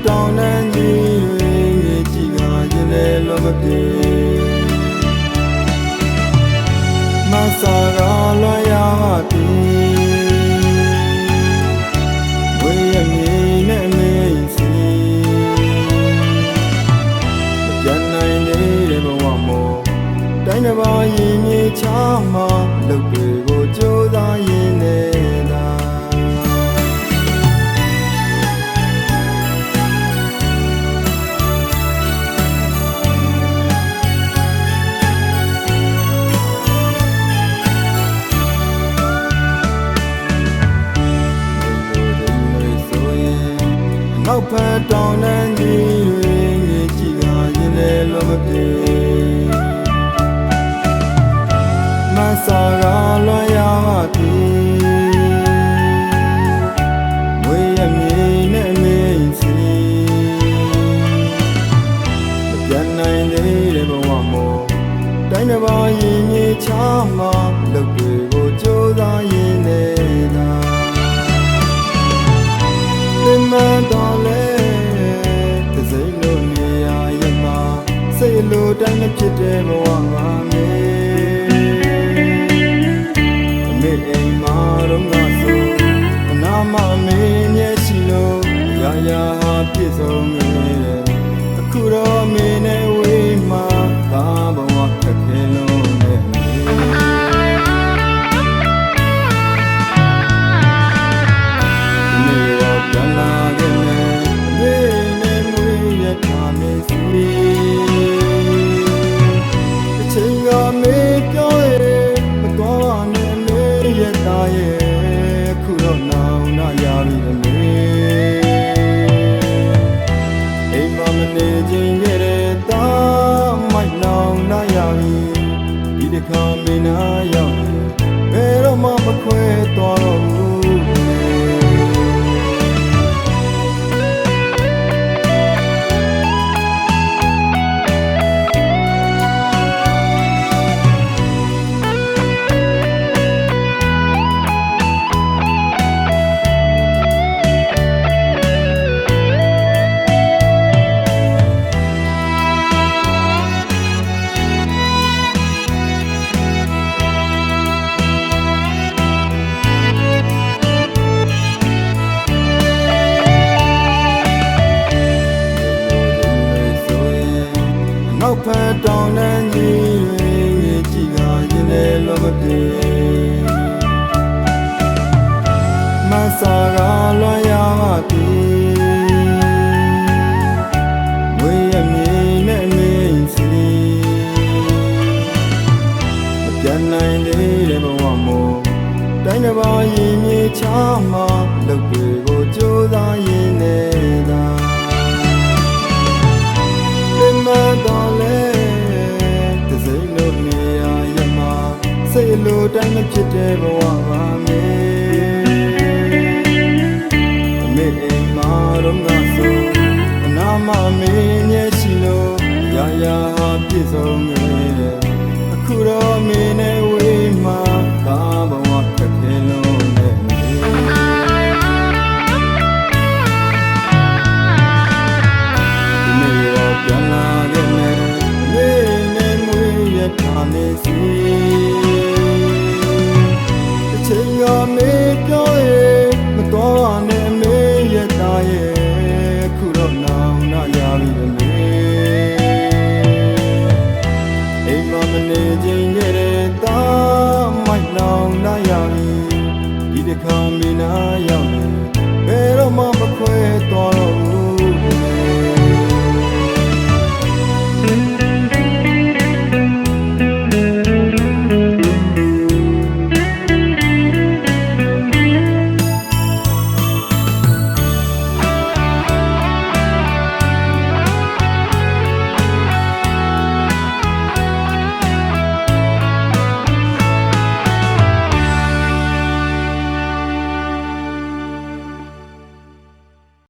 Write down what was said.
တောင်းတန်းကြီးတွေကြည်ကရင်လဲလောမပြေမဆာကလွန်ရပါပြီဝေးရမည်နဲ့မေးစီပြန်နိုင်နေတဲ့ဘဝမို့တိုင်းတစ်ပါးရင်မြေချမှလုပ်တွေကိုကြိုးစားရင်းနေတာနောက်ဖက်တောင်းတန်းကြီးတွေကြည်ကရင်လဲလောမပြေမဆာကလွန်ရပါပြီဝေးရမည်နဲ့မေးစီပြန်နိုင်တဲ့ဘဝမို့တိုင်းတစ်ပါးရင်မြေချမှလုပ်တွေကိုကြိုးစားရင်းနေတာမတော်လဲသစိမ့်လို့နေရရမှာစိတ်လိုတိုင်းမဖြစ်တဲ့ဘဝမှာမေအမေအိမ်မှာတော့ငါဆိုအနာမမေမျက်ရှိလို့ရာရာပြည့်စုံနေတယ်အခုတော့မေနဲ့ဝေးမှာဒါဘဝခက်ခဲလို့နဲ့ပြန်လာခဲ့မယ်အမေနဲ့မွေးရထားမေးစီအချိန်ကမေးပြောရဲ့မတော်နဲ့မေးရသားရဲ့ခုတော့နောင်နာရပြီအမေအိမ်မမနေခြင်းခဲ့တဲ့တာမိုက်နောင်နာရပြီဒီတစ်ခါမင်းနာရောက်ဘယ်တော့မှမခွဲသွားတော့ဘူးနောက်ဖက်တောင်းတန်းကြီးတွေကြည်ကရင်လဲလောမပြေမဆာကလွန်ရပါပြီဝေးရမည်နဲ့မေးစီမပြန်နိုင်တဲ့ဘဝမို့တိုင်းတစ်ပါးရင်မြေချမှလုပ်တွေကိုကြိုးစားရင်းနေတာမတော်လဲသစိမ့်လို့နေရရမှာစိတ်လိုတိုင်းမဖြစ်တဲ့ဘဝပါမေအမေအိမ်မှာတော့ငါဆိုအနာမမေမျက်ရှိလို့ရာရာပြည့်စုံနေတယ်အခုတော့မေနဲ့